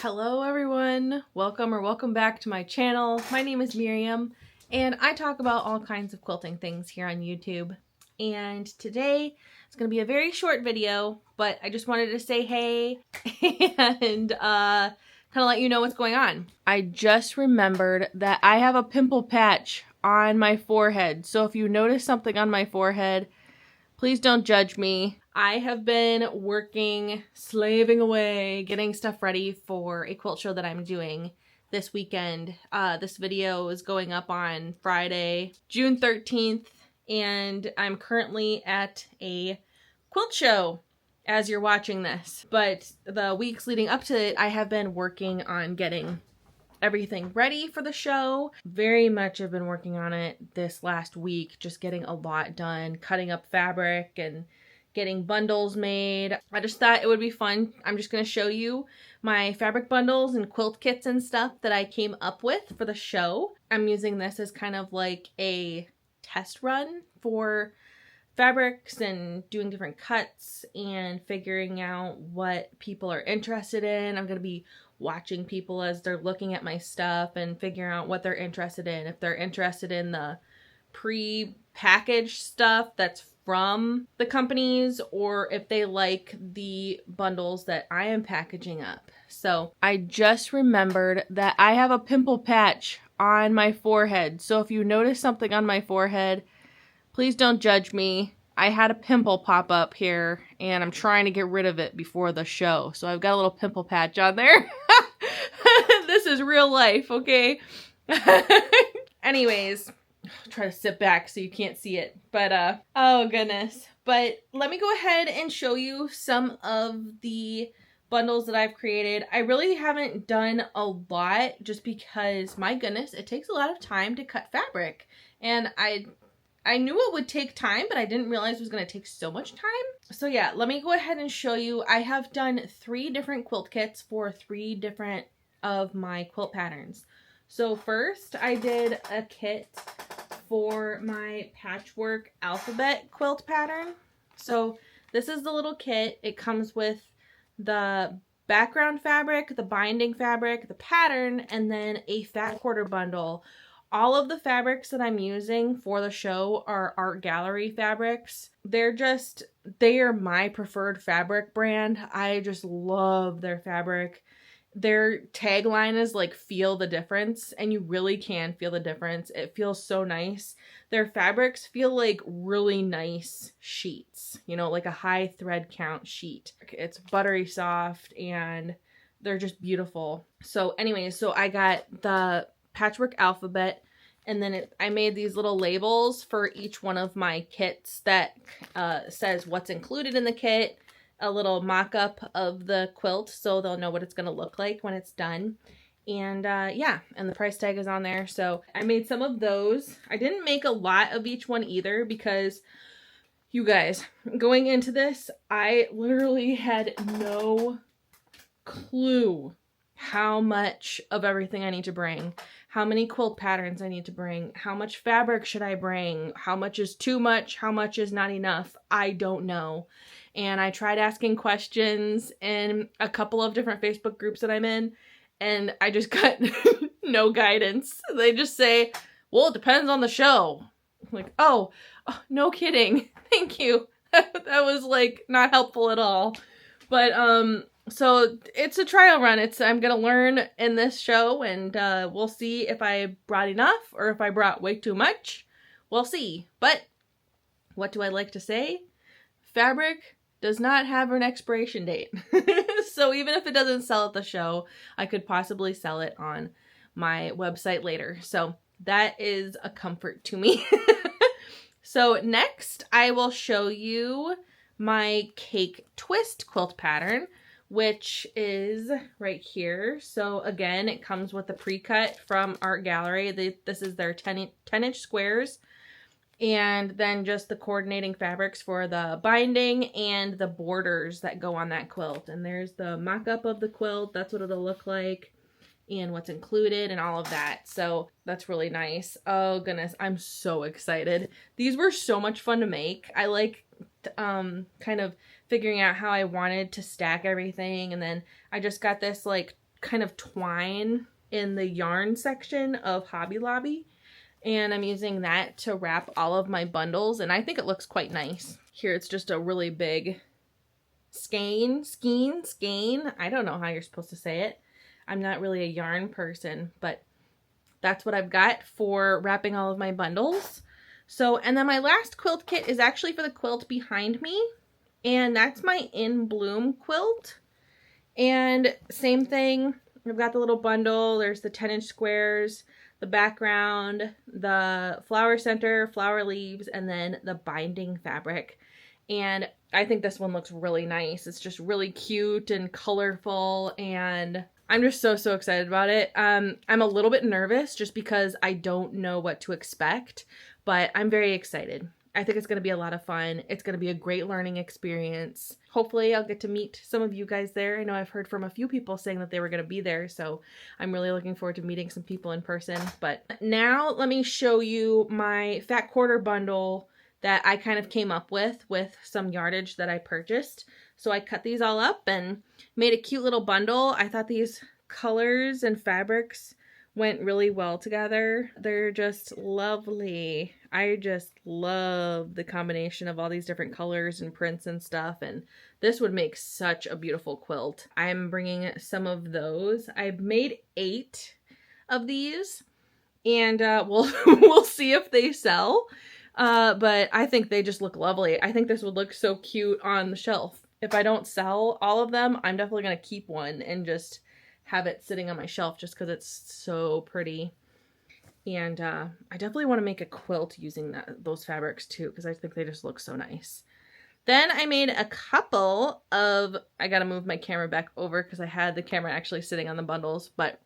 Hello everyone, welcome back to my channel. My name is Miriam and I talk about all kinds of quilting things here on YouTube. And today it's going to be a very short video, but I just wanted to say hey and kind of let you know what's going on. I just remembered that I have a pimple patch on my forehead, so if you notice something on my forehead, please don't judge me. I have been working, slaving away, getting stuff ready for a quilt show that I'm doing this weekend. This video is going up on Friday, June 13th, and I'm currently at a quilt show as you're watching this. But the weeks leading up to it, I have been working on getting everything ready for the show. Very much have been working on it this last week, just getting a lot done, cutting up fabric and getting bundles made. I just thought it would be fun. I'm just going to show you my fabric bundles and quilt kits and stuff that I came up with for the show. I'm using this as kind of like a test run for fabrics and doing different cuts and figuring out what people are interested in. I'm going to be watching people as they're looking at my stuff and figuring out what they're interested in. If they're interested in the pre-packaged stuff that's from the companies, or if they like the bundles that I am packaging up. So I just remembered that I have a pimple patch on my forehead. So if you notice something on my forehead, please don't judge me. I had a pimple pop up here and I'm trying to get rid of it before the show. So I've got a little pimple patch on there. This is real life, okay? Anyways, I'll try to sit back so you can't see it. But, oh goodness. But let me go ahead and show you some of the bundles that I've created. I really haven't done a lot just because, my goodness, it takes a lot of time to cut fabric. And I knew it would take time, but I didn't realize it was going to take so much time. So yeah, let me go ahead and show you. I have done 3 different quilt kits for 3 different of my quilt patterns. So first I did a kit for my Patchwork alphabet quilt pattern. So this is the little kit. It comes with the background fabric, the binding fabric, the pattern, and then a fat quarter bundle. All of the fabrics that I'm using for the show are Art Gallery fabrics. They are my preferred fabric brand. I just love their fabric. Their tagline is like, feel the difference, and you really can feel the difference. It feels so nice. Their fabrics feel like really nice sheets, you know, like a high thread count sheet. It's buttery soft and they're just beautiful. So anyways, so I got the Patchwork alphabet, and then I made these little labels for each one of my kits that says what's included in the kit, a little mock-up of the quilt so they'll know what it's going to look like when it's done. And yeah, and the price tag is on there. So I made some of those. I didn't make a lot of each one either because, you guys, going into this, I literally had no clue how much of everything I need to bring, how many quilt patterns I need to bring, how much fabric should I bring, how much is too much, how much is not enough. I don't know. And I tried asking questions in a couple of different Facebook groups that I'm in, and I just got no guidance. They just say, well, it depends on the show. I'm like, oh, no kidding. Thank you. That was like not helpful at all. But so it's a trial run. I'm gonna learn in this show, and we'll see if I brought enough or if I brought way too much. We'll see. But what do I like to say? Fabric does not have an expiration date. So even if it doesn't sell at the show, I could possibly sell it on my website later. So that is a comfort to me. So next I will show you my cake twist quilt pattern, which is right here. So again, it comes with a pre-cut from Art Gallery. This is their 10-inch squares, and then just the coordinating fabrics for the binding and the borders that go on that quilt. And there's the mock-up of the quilt. That's what it'll look like, and what's included and all of that. So that's really nice. Oh goodness, I'm so excited. These were so much fun to make. I like kind of figuring out how I wanted to stack everything, and then I just got this like kind of twine in the yarn section of Hobby Lobby. And I'm using that to wrap all of my bundles. And I think it looks quite nice. Here it's just a really big skein. I don't know how you're supposed to say it. I'm not really a yarn person, but that's what I've got for wrapping all of my bundles. So, and then my last quilt kit is actually for the quilt behind me. And that's my In Bloom quilt. And same thing, I've got the little bundle. There's the 10-inch squares, the background, the flower center, flower leaves, and then the binding fabric. And I think this one looks really nice. It's just really cute and colorful, and I'm just so excited about it. I'm a little bit nervous just because I don't know what to expect, but I'm very excited. I think it's going to be a lot of fun. It's going to be a great learning experience. Hopefully I'll get to meet some of you guys there. I know I've heard from a few people saying that they were going to be there, so I'm really looking forward to meeting some people in person. But now let me show you my fat quarter bundle that I kind of came up with some yardage that I purchased. So I cut these all up and made a cute little bundle. I thought these colors and fabrics went really well together. They're just lovely. I just love the combination of all these different colors and prints and stuff, and this would make such a beautiful quilt. I'm bringing some of those. I've made 8 of these, and we'll see if they sell, but I think they just look lovely. I think this would look so cute on the shelf. If I don't sell all of them, I'm definitely going to keep one and just have it sitting on my shelf just because it's so pretty. And I definitely want to make a quilt using those fabrics too, because I think they just look so nice. Then I made a couple of, I gotta move my camera back over because I had the camera actually sitting on the bundles, but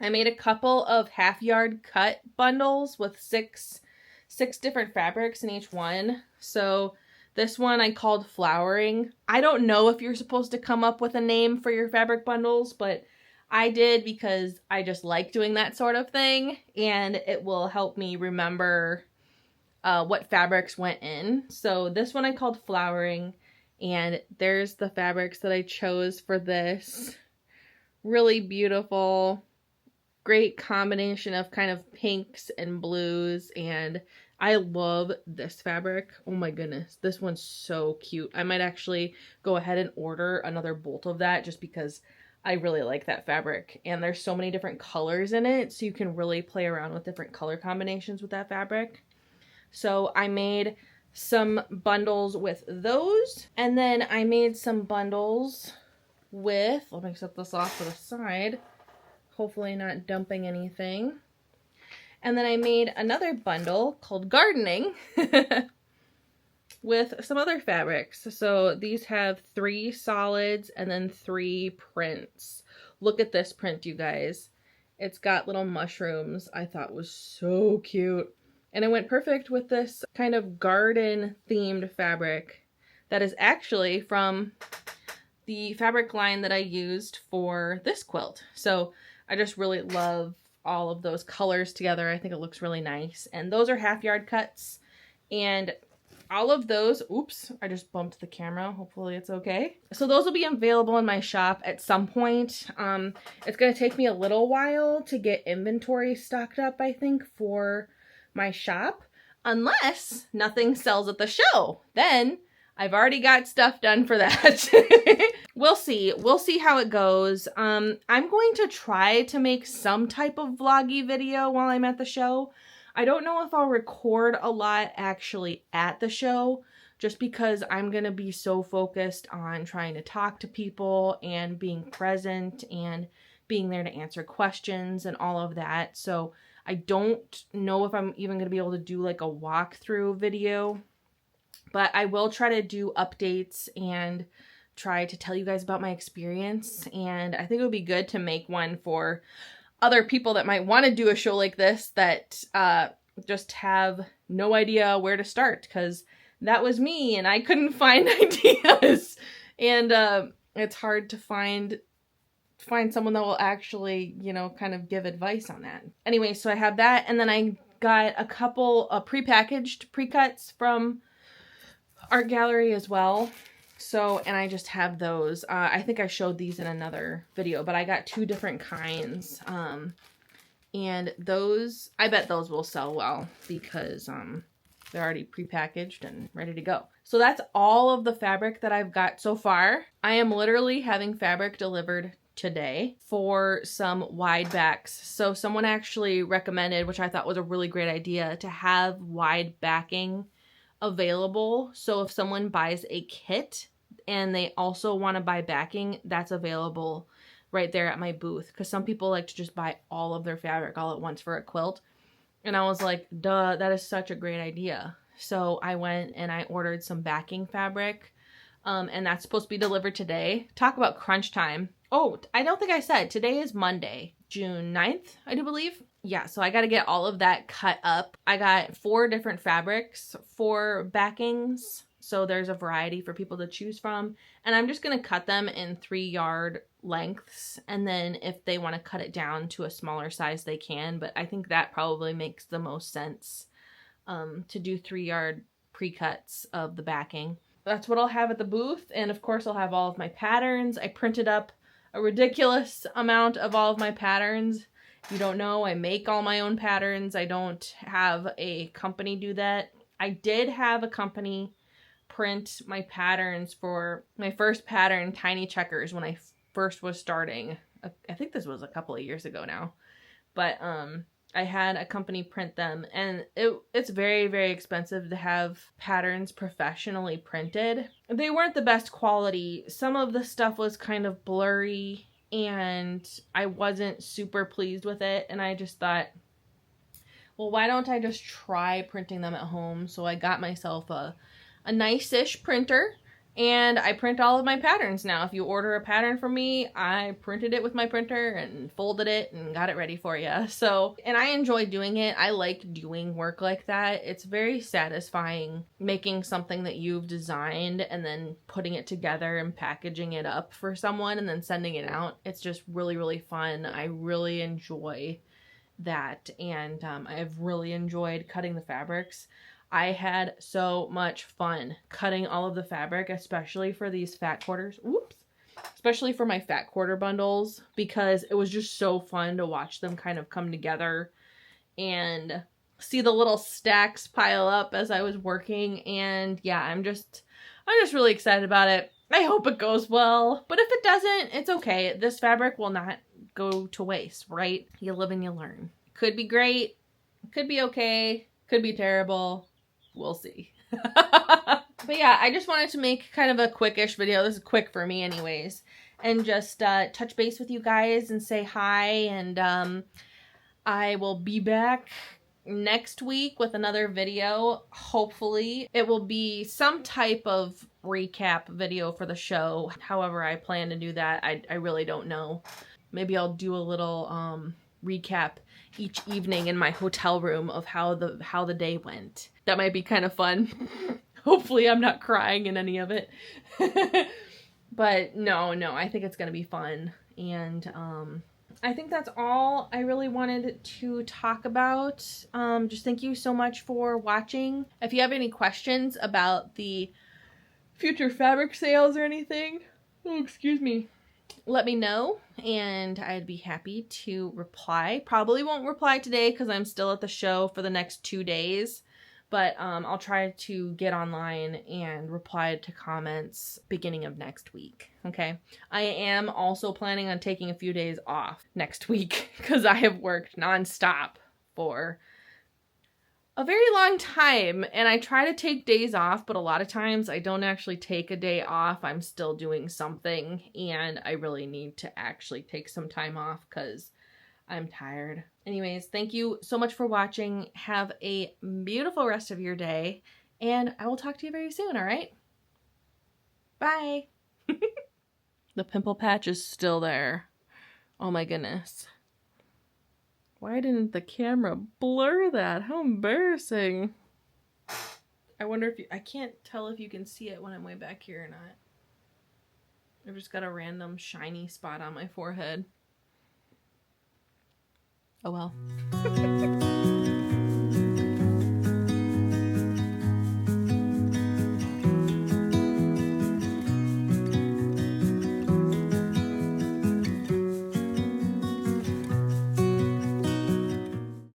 I made a couple of half-yard cut bundles with six different fabrics in each one. So this one I called Flowering. I don't know if you're supposed to come up with a name for your fabric bundles, but I did because I just like doing that sort of thing, and it will help me remember what fabrics went in. So this one I called Flowering, and there's the fabrics that I chose for this. Really beautiful, great combination of kind of pinks and blues, and I love this fabric. Oh my goodness, this one's so cute. I might actually go ahead and order another bolt of that just because I really like that fabric. And there's so many different colors in it, so you can really play around with different color combinations with that fabric. So I made some bundles with those, and then I made some bundles with, let me set this off to the side, hopefully not dumping anything. And then I made another bundle called Gardening with some other fabrics. So these have 3 solids and then 3 prints. Look at this print, you guys. It's got little mushrooms. I thought was so cute. And it went perfect with this kind of garden themed fabric that is actually from the fabric line that I used for this quilt. So I just really love all of those colors together. I think it looks really nice. And those are half-yard cuts. And all of those, oops, I just bumped the camera. Hopefully it's okay. So those will be available in my shop at some point. It's going to take me a little while to get inventory stocked up, I think, for my shop. Unless nothing sells at the show. Then I've already got stuff done for that. We'll see. We'll see how it goes. I'm going to try to make some type of vloggy video while I'm at the show. I don't know if I'll record a lot actually at the show, just because I'm going to be so focused on trying to talk to people and being present and being there to answer questions and all of that. So I don't know if I'm even going to be able to do like a walkthrough video, but I will try to do updates and try to tell you guys about my experience. And I think it would be good to make one for other people that might want to do a show like this that just have no idea where to start, because that was me and I couldn't find ideas. And it's hard to find someone that will actually, you know, kind of give advice on that. Anyway, so I have that, and then I got a couple prepackaged pre-cuts from Art Gallery as well. So, and I just have those. I think I showed these in another video, but I got 2 different kinds. And those, I bet those will sell well because they're already prepackaged and ready to go. So that's all of the fabric that I've got so far. I am literally having fabric delivered today for some wide backs. So someone actually recommended, which I thought was a really great idea, to have wide backing available. So if someone buys a kit and they also want to buy backing, that's available right there at my booth, because some people like to just buy all of their fabric all at once for a quilt. And I was like, duh, that is such a great idea. So I went and I ordered some backing fabric, and that's supposed to be delivered today. Talk about crunch time. Oh, I don't think I said, today is Monday, June 9th, I do believe. Yeah, so I got to get all of that cut up. I got 4 different fabrics for backings, so there's a variety for people to choose from. And I'm just going to cut them in 3-yard lengths, and then if they want to cut it down to a smaller size, they can. But I think that probably makes the most sense, to do 3-yard pre-cuts of the backing. That's what I'll have at the booth, and of course I'll have all of my patterns. I printed up a ridiculous amount of all of my patterns. If you don't know, I make all my own patterns. I don't have a company do that. I did have a company print my patterns for my first pattern, Tiny Checkers, when I first was starting. I think this was a couple of years ago now. But I had a company print them, and it's very, very expensive to have patterns professionally printed. They weren't the best quality. Some of the stuff was kind of blurry, and I wasn't super pleased with it, and I just thought, well, why don't I just try printing them at home? So I got myself a nice-ish printer, and I print all of my patterns now. If you order a pattern from me, I printed it with my printer and folded it and got it ready for you. So, and I enjoy doing it. I like doing work like that. It's very satisfying making something that you've designed and then putting it together and packaging it up for someone and then sending it out. It's just really, really fun. I really enjoy that, and I've really enjoyed cutting the fabrics. I had so much fun cutting all of the fabric, especially for these fat quarters. Whoops. Especially for my fat quarter bundles, because it was just so fun to watch them kind of come together and see the little stacks pile up as I was working. And yeah, I'm just really excited about it. I hope it goes well, but if it doesn't, it's okay. This fabric will not go to waste, right? You live and you learn. Could be great, could be okay, could be terrible. We'll see. But yeah, I just wanted to make kind of a quickish video. This is quick for me anyways. And just touch base with you guys and say hi. And I will be back next week with another video. Hopefully it will be some type of recap video for the show. However I plan to do that, I really don't know. Maybe I'll do a little recap each evening in my hotel room of how the day went. That might be kind of fun. Hopefully I'm not crying in any of it. But no, I think it's gonna be fun. And I think that's all I really wanted to talk about. Just thank you so much for watching. If you have any questions about the future fabric sales or anything, oh, excuse me, let me know, and I'd be happy to reply. Probably won't reply today because I'm still at the show for the next 2 days, but I'll try to get online and reply to comments beginning of next week, okay? I am also planning on taking a few days off next week because I have worked nonstop for a very long time, and I try to take days off, but a lot of times I don't actually take a day off. I'm still doing something, and I really need to actually take some time off because I'm tired. Anyways, thank you so much for watching. Have a beautiful rest of your day, and I will talk to you very soon, all right? Bye! The pimple patch is still there. Oh my goodness. Why didn't the camera blur that? How embarrassing. I wonder if I can't tell if you can see it when I'm way back here or not. I've just got a random shiny spot on my forehead. Oh well.